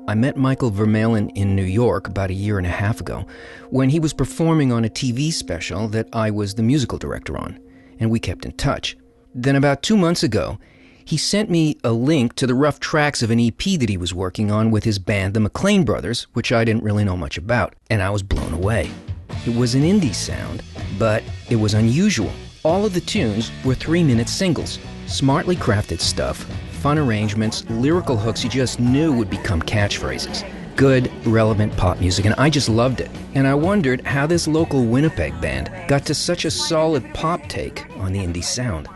I met Michael Vermaelen in New York about a year and a half ago when he was performing on a TV special that I was the musical director on, and we kept in touch. Then about 2 months ago, he sent me a link to the rough tracks of an EP that he was working on with his band, the Maclean brothers, which I didn't really know much about, and I was blown away. It was an indie sound, but it was unusual. All of the tunes were 3-minute singles, smartly crafted stuff, fun arrangements, lyrical hooks you just knew would become catchphrases. Good, relevant pop music, and I just loved it. And I wondered how this local Winnipeg band got to such a solid pop take on the indie sound.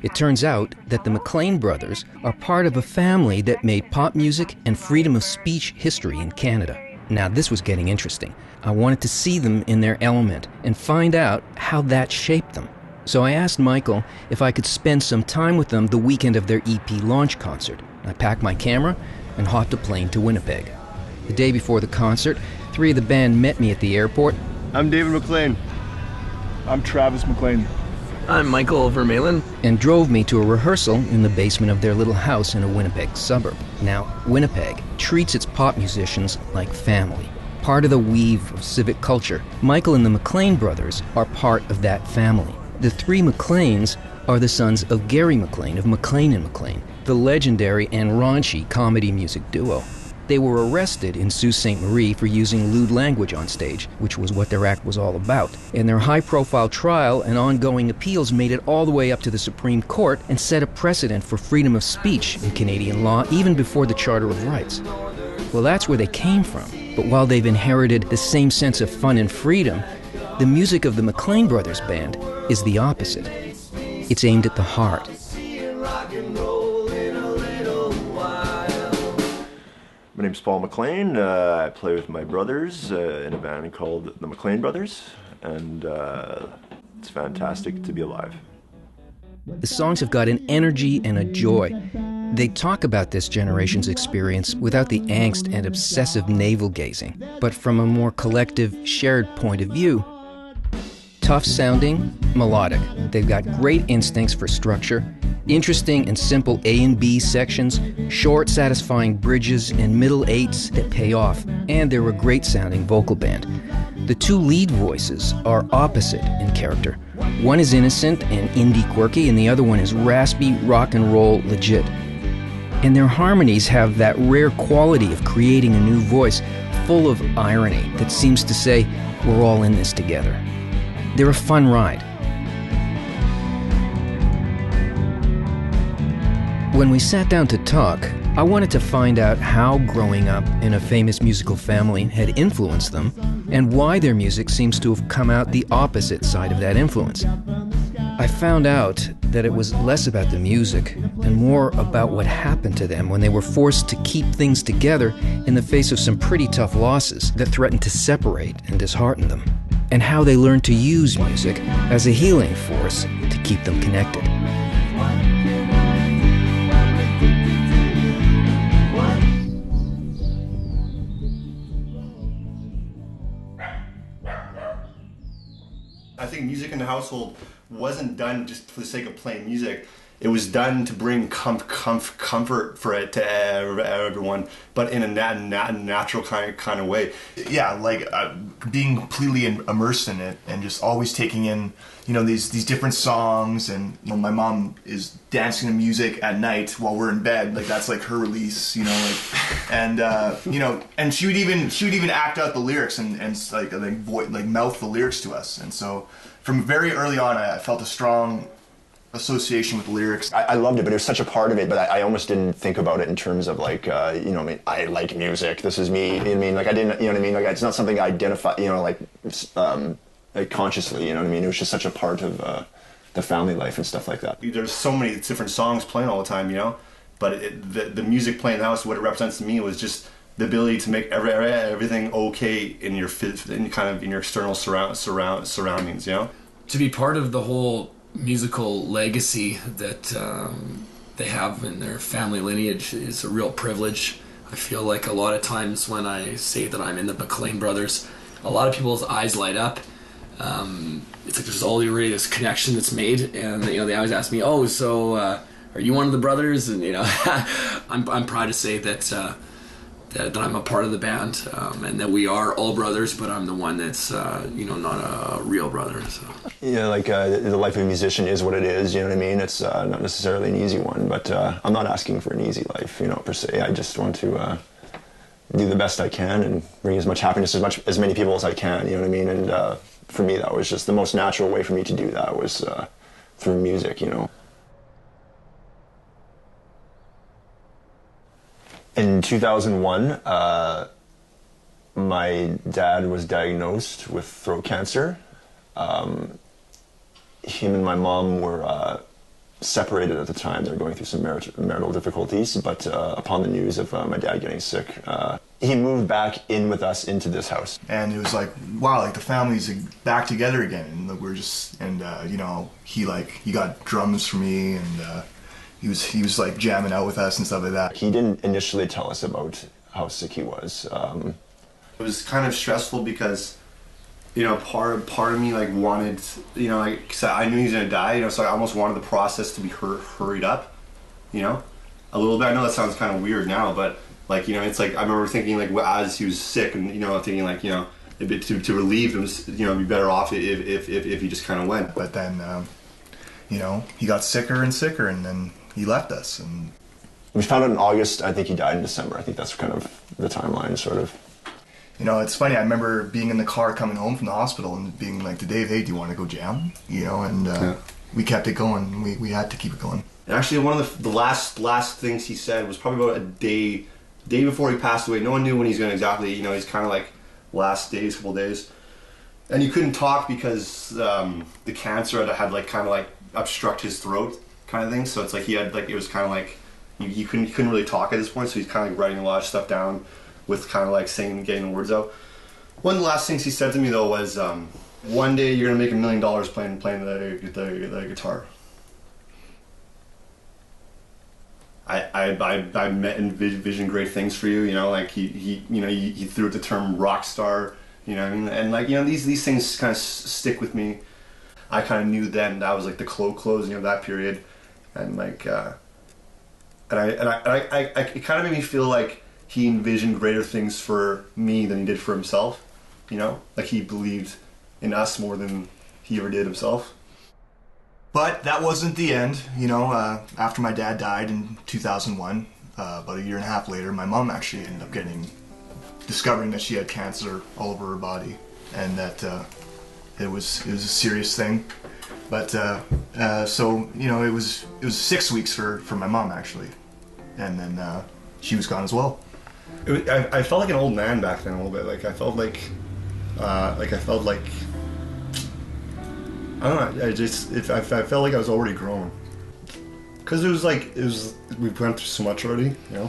It turns out that the Maclean brothers are part of a family that made pop music and freedom of speech history in Canada. Now this was getting interesting. I wanted to see them in their element and find out how that shaped them. So I asked Michael if I could spend some time with them the weekend of their EP launch concert. I packed my camera and hopped a plane to Winnipeg. The day before the concert, 3 of the band met me at the airport. I'm David Maclean. I'm Travis Maclean. I'm Michael Vermaelen. And drove me to a rehearsal in the basement of their little house in a Winnipeg suburb. Now, Winnipeg treats its pop musicians like family, part of the weave of civic culture. Michael and the Maclean brothers are part of that family. The 3 Macleans are the sons of Gary Maclean of Maclean and Maclean, the legendary and raunchy comedy music duo. They were arrested in Sault Ste. Marie for using lewd language on stage, which was what their act was all about. And their high-profile trial and ongoing appeals made it all the way up to the Supreme Court and set a precedent for freedom of speech in Canadian law even before the Charter of Rights. Well, that's where they came from. But while they've inherited the same sense of fun and freedom, the music of the Maclean Brothers band is the opposite. It's aimed at the heart. My name's Paul Maclean. I play with my brothers in a band called the Maclean Brothers, and it's fantastic to be alive. The songs have got an energy and a joy. They talk about this generation's experience without the angst and obsessive navel-gazing, but from a more collective, shared point of view. Tough sounding, melodic. They've got great instincts for structure, interesting and simple A and B sections, short, satisfying bridges, and middle eights that pay off. And they're a great sounding vocal band. The 2 lead voices are opposite in character. One is innocent and indie quirky, and the other one is raspy, rock and roll legit. And their harmonies have that rare quality of creating a new voice full of irony that seems to say, we're all in this together. They're a fun ride. When we sat down to talk, I wanted to find out how growing up in a famous musical family had influenced them, and why their music seems to have come out the opposite side of that influence. I found out that it was less about the music and more about what happened to them when they were forced to keep things together in the face of some pretty tough losses that threatened to separate and dishearten them, and how they learned to use music as a healing force to keep them connected. I think music in the household wasn't done just for the sake of playing music. It was done to bring comfort for it to everyone, but in a natural kind of way. Yeah, like being completely immersed in it and just always taking in, you know, these different songs. And you know, my mom is dancing to music at night while we're in bed. Like that's like her release, you know. Like, and you know, and she would even act out the lyrics and like mouth the lyrics to us. And so from very early on, I felt a strong association with lyrics. I loved it, but it was such a part of it, but I almost didn't think about it in terms of like, you know, I mean, I like music, this is me, you know what I mean? Like I didn't, you know what I mean? Like it's not something I identify, you know, like consciously, you know what I mean? It was just such a part of the family life and stuff like that. There's so many different songs playing all the time, you know, but the music playing in the house, what it represents to me was just the ability to make everything okay in your external surroundings, you know? To be part of the whole musical legacy that they have in their family lineage is a real privilege. I feel like a lot of times when I say that I'm in the Maclean brothers, a lot of people's eyes light up. It's like there's already this connection that's made, and you know they always ask me, "Oh, so are you one of the brothers?" And you know, I'm proud to say that that I'm a part of the band, and that we are all brothers, but I'm the one that's not a real brother. So. Yeah, like the life of a musician is what it is. You know what I mean? It's not necessarily an easy one, but I'm not asking for an easy life, per se. I just want to do the best I can and bring as much happiness as many people as I can. You know what I mean? And for me, that was just the most natural way for me to do that was through music. In 2001, my dad was diagnosed with throat cancer. Him and my mom were separated at the time. They were going through some marital difficulties, but upon the news of my dad getting sick, he moved back in with us into this house. And it was like, wow, like the family's back together again. And we're just, and he got drums for me, and he was like jamming out with us and stuff like that. He didn't initially tell us about how sick he was. It was kind of stressful because, part of me like wanted, cause I knew he was gonna die, so I almost wanted the process to be hurried up, a little bit. I know that sounds kind of weird now, but like, it's like I remember thinking like as he was sick, and thinking like, to relieve him, it'd be better off if he just kind of went. But then, he got sicker and sicker, and then he left us. And we found out in August. I think he died in December. I think that's kind of the timeline, sort of. It's funny. I remember being in the car coming home from the hospital and being like to Dave, "Hey, do you want to go jam?" And we kept it going. We had to keep it going. And actually, one of the last things he said was probably about a day before he passed away. No one knew when he's going to exactly. He's kind of like last days, couple days, and he couldn't talk because the cancer had like kind of like obstruct his throat, kind of thing. So it's like he had like, it was kind of like he couldn't really talk at this point. So he's kind of like writing a lot of stuff down, with kind of like getting the words out. One of the last things he said to me though was, "One day you're gonna make $1 million playing the guitar." I envision great things for you. Like he threw out the term rock star. And like these things kind of stick with me. I kind of knew then that was like the closing of that period, and like it kind of made me feel like he envisioned greater things for me than he did for himself. Like he believed in us more than he ever did himself. But that wasn't the end. After my dad died in 2001, about a year and a half later, my mom actually ended up discovering that she had cancer all over her body, and that it was a serious thing. But so it was 6 weeks for my mom actually, and then she was gone as well. I felt like an old man back then a little bit. Like I felt like I felt like I don't know. I felt like I was already grown, because we went through so much already, So.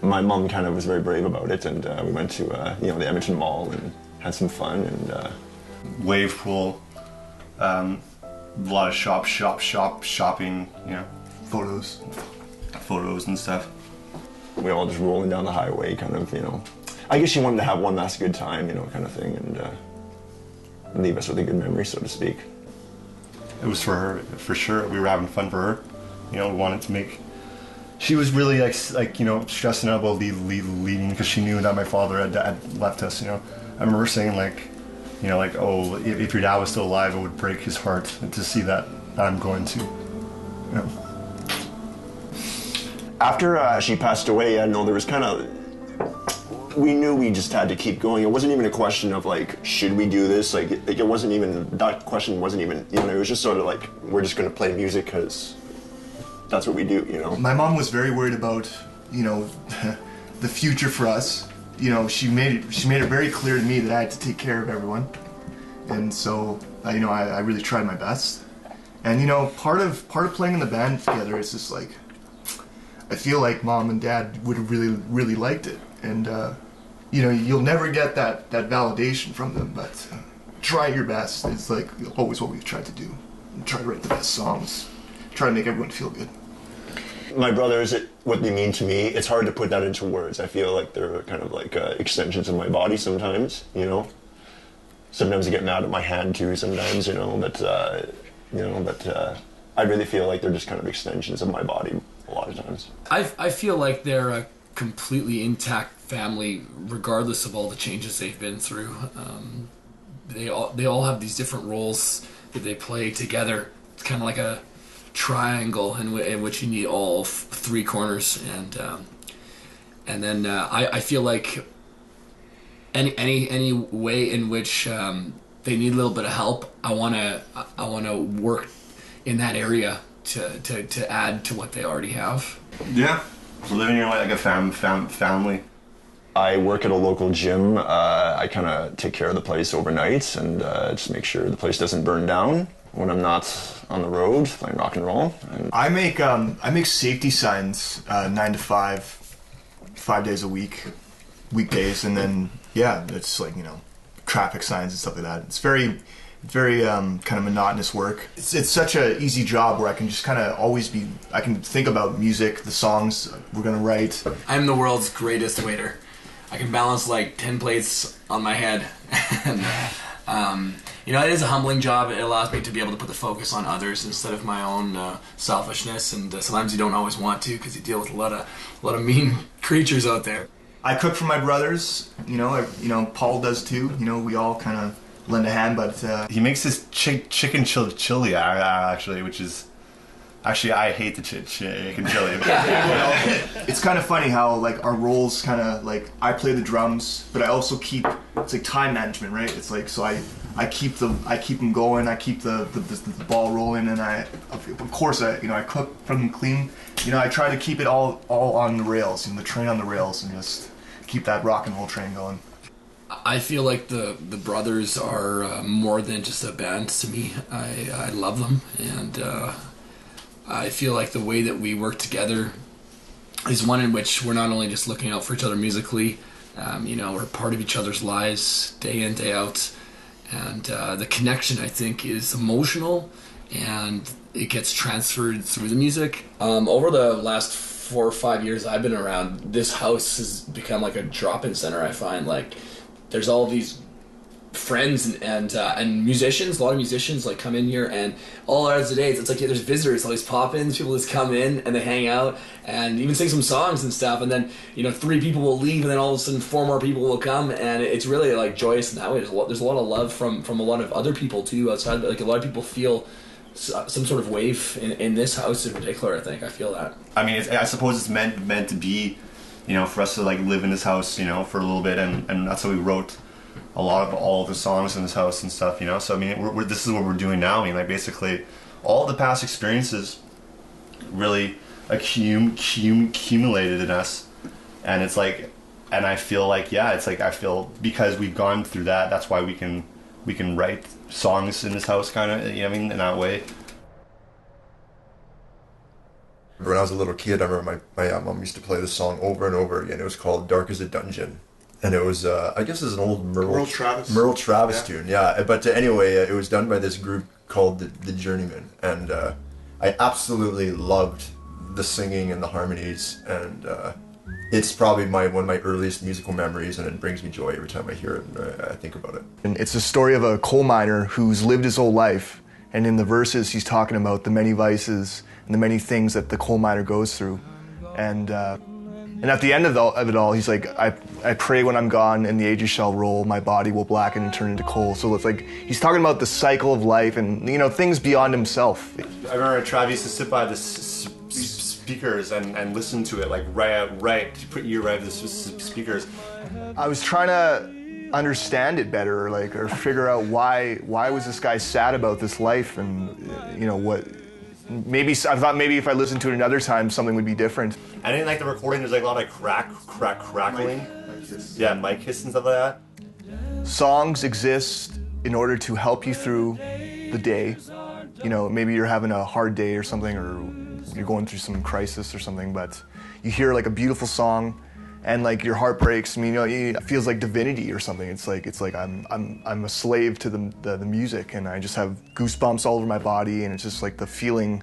My mom kind of was very brave about it, and we went to the Edmonton Mall and had some fun, and wave pool, a lot of shopping, photos and stuff. We all just rolling down the highway, kind of, I guess she wanted to have one last good time, kind of thing, and leave us with a good memory, so to speak. It was for her, for sure. We were having fun for her. We wanted to make. She was really like stressing out about leaving because she knew that my father had left us. I remember saying oh, if your dad was still alive, it would break his heart to see that I'm going to. After she passed away, there was kind of. We knew we just had to keep going. It wasn't even a question of like, should we do this? Like it wasn't even, that question wasn't even, it was just sort of like, we're just going to play music because that's what we do, My mom was very worried about, the future for us. She made it very clear to me that I had to take care of everyone. And so, I really tried my best. And, part of playing in the band together is just like, I feel like mom and dad would have really, really liked it. And, you'll never get that validation from them, but try your best. It's like always what we've tried to do. Try to write the best songs. Try to make everyone feel good. My brothers, what they mean to me, it's hard to put that into words. I feel like they're kind of like extensions of my body sometimes, Sometimes I get mad at my hand too sometimes, but I really feel like they're just kind of extensions of my body a lot of times. I feel like they're a completely intact family, regardless of all the changes they've been through. They all have these different roles that they play together. It's kind of like a triangle in which you need all three corners, and then I feel like any way in which they need a little bit of help, I wanna work in that area to add to what they already have. Yeah, so living your life like a family. I work at a local gym. I kind of take care of the place overnight and just make sure the place doesn't burn down when I'm not on the road playing rock and roll. And I make safety signs 9 to 5 days a week, weekdays, and then it's like, you know, traffic signs and stuff like that. It's very kind of monotonous work. It's such a easy job where I can just kind of I can think about music, the songs we're gonna write. I'm the world's greatest waiter. I can balance like 10 plates on my head. And, you know, it is a humbling job. It allows me to be able to put the focus on others instead of my own selfishness. And sometimes you don't always want to, because you deal with a lot of mean creatures out there. I cook for my brothers. You know, Paul does too. You know, we all kind of lend a hand. But he makes this chicken chili actually, which is. Actually, I hate the chicken chili. It's kind of funny how like our roles kind of like I play the drums, but I also it's like time management, right? It's like so I keep them going, I keep the ball rolling, and of course I cook from Maclean. You know, I try to keep it all on the rails, the train on the rails, and just keep that rock and roll train going. I feel like the brothers are more than just a band to me. I love them, and I feel like the way that we work together is one in which we're not only just looking out for each other musically, we're part of each other's lives day in, day out. And the connection, I think, is emotional, and it gets transferred through the music. Over the last 4 or 5 years I've been around, this house has become like a drop-in center, I find. Like, there's all these friends and musicians, a lot of musicians like come in here, and all hours of the day it's like there's visitors, all these pop-ins, people just come in and they hang out and even sing some songs and stuff, and then 3 people will leave, and then all of a sudden 4 more people will come, and it's really like joyous in that way. There's a lot of love from a lot of other people too outside. Like, a lot of people feel some sort of wave in this house in particular. I feel that. I mean, I suppose it's meant to be, for us to like live in this house, for a little bit, and that's how we wrote a lot of all of the songs in this house and stuff, So I mean, this is what we're doing now. I mean, like, basically, all the past experiences really accumulated in us, and it's like, and I feel like, I feel because we've gone through that, that's why we can write songs in this house, kind of, in that way. When I was a little kid, I remember my mom used to play this song over and over again. It was called "Dark as a Dungeon." And it was, I guess it's an old Merle Travis tune, yeah. But anyway, it was done by this group called the Journeymen, and I absolutely loved the singing and the harmonies, and it's probably one of my earliest musical memories, and it brings me joy every time I hear it and I think about it. And it's a story of a coal miner who's lived his whole life, and in the verses he's talking about the many vices and the many things that the coal miner goes through, and at the end of it all, he's like, I pray when I'm gone and the ages shall roll, my body will blacken and turn into coal. So it's like, he's talking about the cycle of life and, things beyond himself. I remember Travis used to sit by the speakers and listen to it, like, right, put your right to the speakers. I was trying to understand it better, or figure out why was this guy sad about this life, and, what... Maybe I thought if I listened to it another time, something would be different. I didn't like the recording. There's like a lot of crackling. Yeah, mic hiss and stuff like that. Songs exist in order to help you through the day. Maybe you're having a hard day or something, or you're going through some crisis or something, but you hear like a beautiful song, and like your heart breaks. I mean, it feels like divinity or something. It's like I'm a slave to the music, and I just have goosebumps all over my body, and it's just like the feeling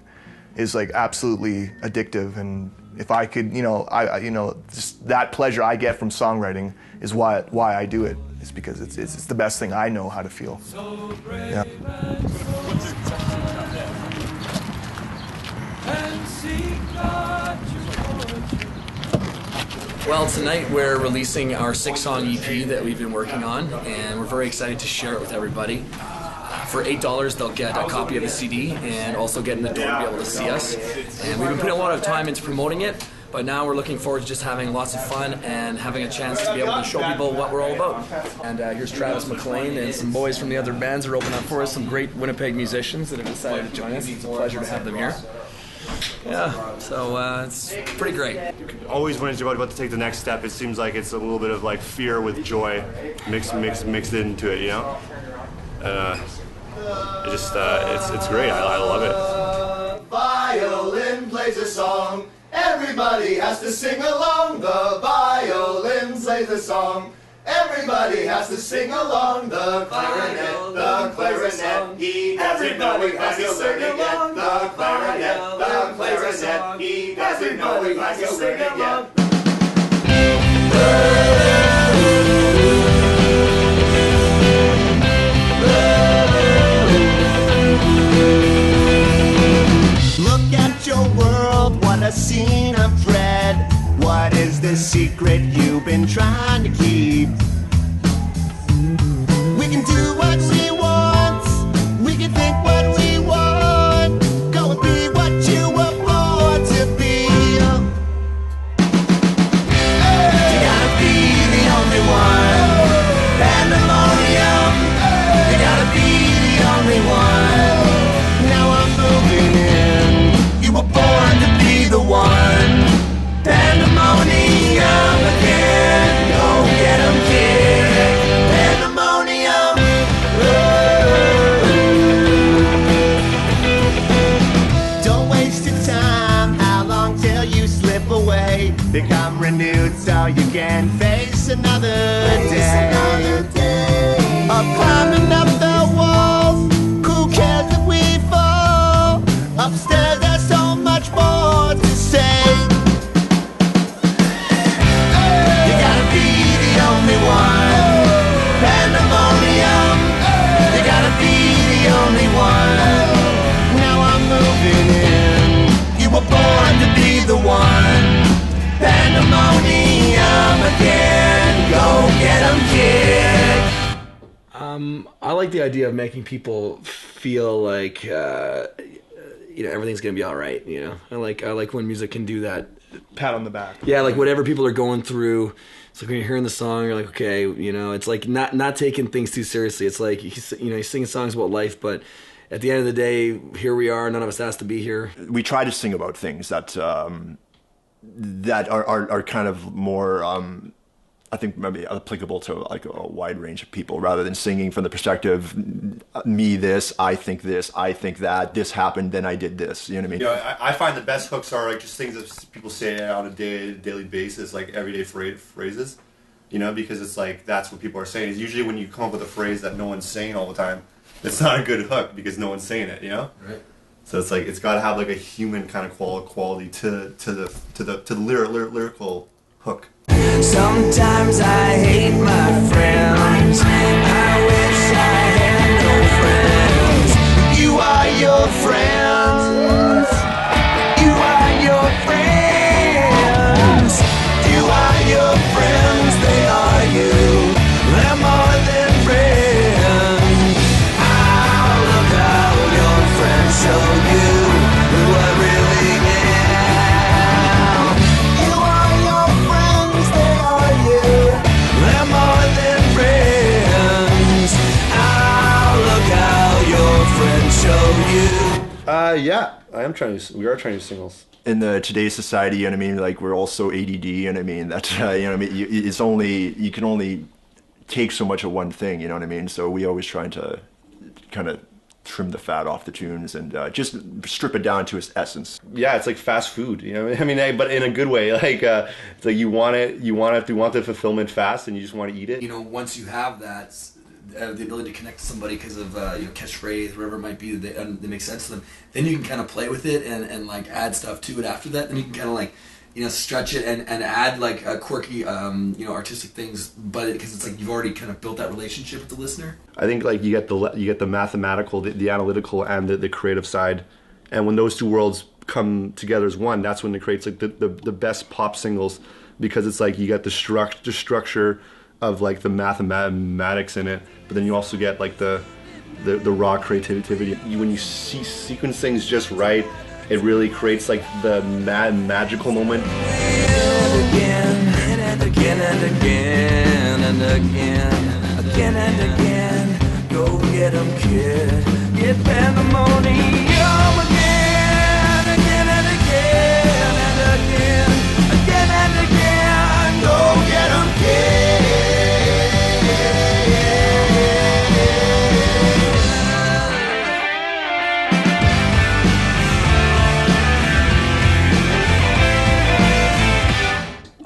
is like absolutely addictive. And if I could, just that pleasure I get from songwriting is why I do it. It's because it's the best thing I know how to feel. Yeah. And seek God to Well, tonight we're releasing our 6-song EP that we've been working on, and we're very excited to share it with everybody. For $8, they'll get a copy of the CD and also get in the door to be able to see us. And we've been putting a lot of time into promoting it, but now we're looking forward to just having lots of fun and having a chance to be able to show people what we're all about. And here's Travis Maclean and some boys from the other bands are opening up for us, some great Winnipeg musicians that have decided to join us. It's a pleasure to have them here. Yeah, so it's pretty great. Always when you're about to take the next step, it seems like it's a little bit of like fear with joy mixed into it, you know? It's great. I love it. Violin plays a song. Everybody has to sing along. The violin plays a song. Everybody has to sing along. The clarinet, he doesn't know he has to sing along. The clarinet, he doesn't know he has to sing along. Look at your world, what a scene of dread. What is the secret you've been trying to keep? We can do what we want. We can think what we want. Go and be what you were born to be. You gotta be the only one. Pandemonium. You gotta be the only one. Now I'm moving in. You were born to be the one. Pandemonium again. Go get 'em, kid. Pandemonium. Don't waste your time. How long till you slip away? Become renewed so you can face another day. Of climbing up the walls. Who cares if we fall? Upstairs there's so much more to say. You gotta be the only one. Pandemonium. You gotta be the only one. Now I'm moving in. You were born to be the one. Pandemonium again. Go get 'em, kid. I like the idea of making people feel like everything's gonna be all right. You know, I like when music can do that. Pat on the back. Yeah, like whatever people are going through. It's like when you're hearing the song, you're like, okay, it's like not taking things too seriously. It's like he's singing songs about life, but at the end of the day, here we are. None of us has to be here. We try to sing about things that that are kind of more I think maybe applicable to like a wide range of people, rather than singing from the perspective, me this, I think that, this happened, then I did this. You know what I mean? I find the best hooks are like just things that people say on a daily basis, like everyday phrases. Because it's like that's what people are saying. Is usually when you come up with a phrase that no one's saying all the time, it's not a good hook because no one's saying it. Right. So it's like it's got to have like a human kind of quality to the lyrical hook. Sometimes I hate my friends. I wish I had no friends. You are your friends. You are your friends. You are your friends. They are you. They're more than friends. I'll look out your friends show you who I really am. You are your friends. They are you. They're more than friends. I'll look out your friends show you. Yeah, we are trying new singles. In today's society, you know what I mean, like we're all so ADD, you know what I mean, that you can only take so much of one thing, you know what I mean. So we always trying to kind of trim the fat off the tunes and just strip it down to its essence. Yeah, it's like fast food, I mean, but in a good way. Like it's like you want the fulfillment fast, and you just want to eat it. Once you have that, the ability to connect to somebody because of catchphrase, whatever it might be that makes sense to them, then you can kind of play with it and like add stuff to it after that. Then you can kind of like stretch it and add like quirky artistic things, but because it's like you've already kind of built that relationship with the listener. I think like you get the mathematical, the analytical, and the creative side, and when those two worlds come together as one, that's when it creates like the best pop singles, because it's like you get the structure of like the mathematics in it, but then you also get like the raw creativity. When you sequence things just right, it really creates like the magical moment. Again and again and again and again and again. Go get 'em, kid. Get pandemonium again, again and again and again and again. Go get 'em, kid.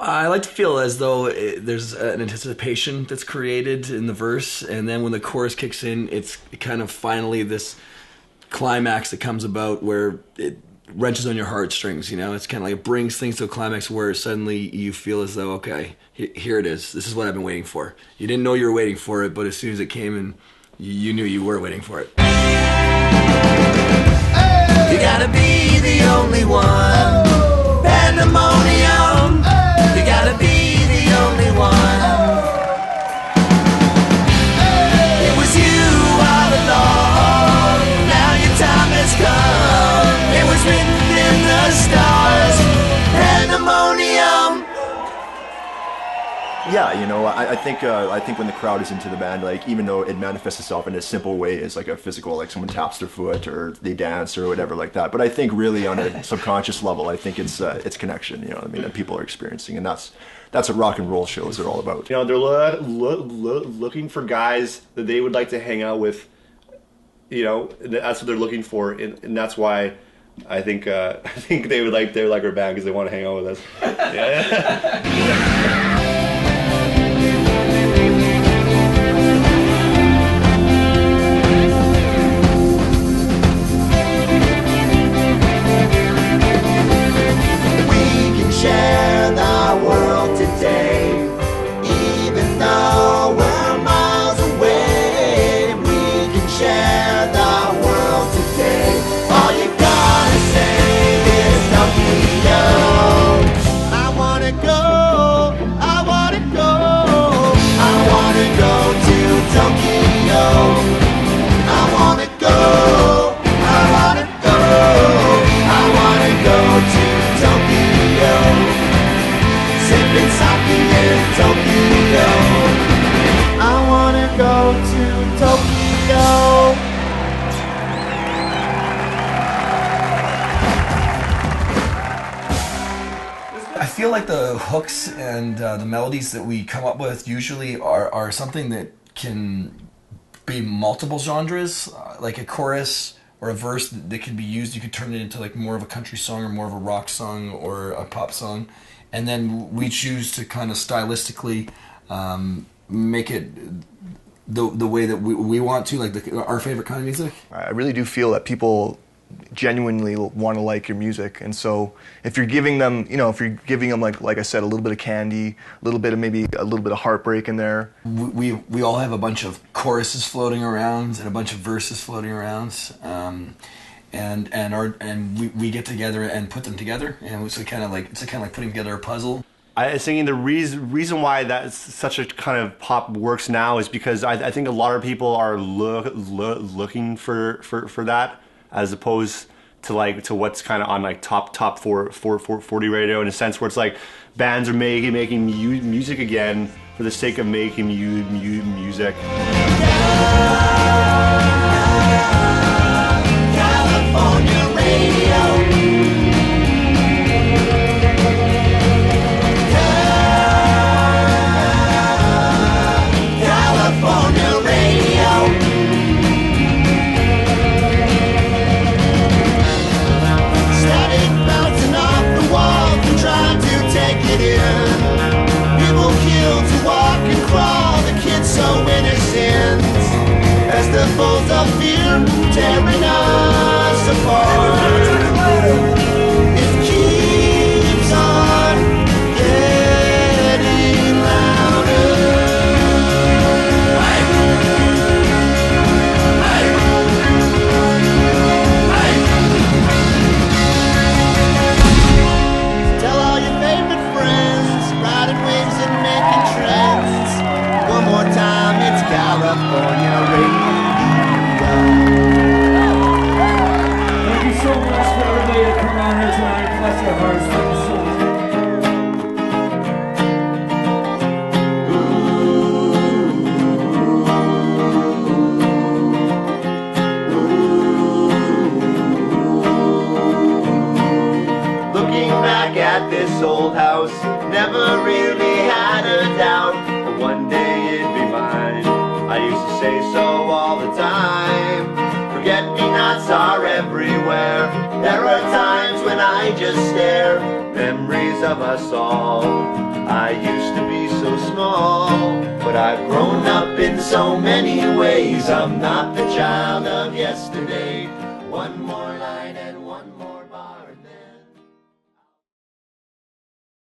I like to feel as though there's an anticipation that's created in the verse, and then when the chorus kicks in, it's kind of finally this climax that comes about where it wrenches on your heartstrings, you know? It's kind of like it brings things to a climax where suddenly you feel as though, okay, here it is. This is what I've been waiting for. You didn't know you were waiting for it, but as soon as it came in, you knew you were waiting for it. You gotta be the only one. Pandemonium. You gotta be the only one. It was you all along. Now your time has come. It was written in the stars. Pandemonium. Yeah, you know, I think when the crowd is into the band, like even though it manifests itself in a simple way as like a physical, like someone taps their foot or they dance or whatever like that, but I think really on a subconscious level, I think it's connection, you know what I mean, that people are experiencing, and that's what rock and roll shows are all about. You know, they're looking for guys that they would like to hang out with. You know, that's what they're looking for, and that's why I think they would like our band, because they want to hang out with us. Yeah. Share the world today, even though we're miles away. We can share the world today. All you gotta say is Tokyo. I wanna go, I wanna go, I wanna go to Tokyo. I wanna go, I wanna go, I wanna go to Tokyo. Sipping sake in Tokyo. I wanna go to Tokyo. I feel like the hooks and the melodies that we come up with usually are something that can be multiple genres, like a chorus or a verse that can be used. You could turn it into like more of a country song or more of a rock song or a pop song. And then we choose to kind of stylistically make it the way that we want to, like our favorite kind of music. I really do feel that people genuinely want to like your music, and so if you're giving them, you know, if you're giving them like I said, a little bit of candy, a little bit of maybe a little bit of heartbreak in there. We all have a bunch of choruses floating around and a bunch of verses floating around. And we get together and put them together, and it's kind of like putting together a puzzle. I was thinking the reason why that's such a kind of pop works now is because I think a lot of people are looking for that, as opposed to what's kind of on like top 40 radio, in a sense where it's like bands are making music again for the sake of making music. California radio. California radio. Static bouncing off the walls and trying to take it in. People killed to walk and crawl, the kids so innocent. As the foes of fear tearing us apart. this old house. Never really had a doubt that one day it'd be mine. I used to say so all the time. Forget-me-nots are everywhere. There are times when I just stare. Memories of us all. I used to be so small, but I've grown up in so many ways. I'm not the child of yesterday.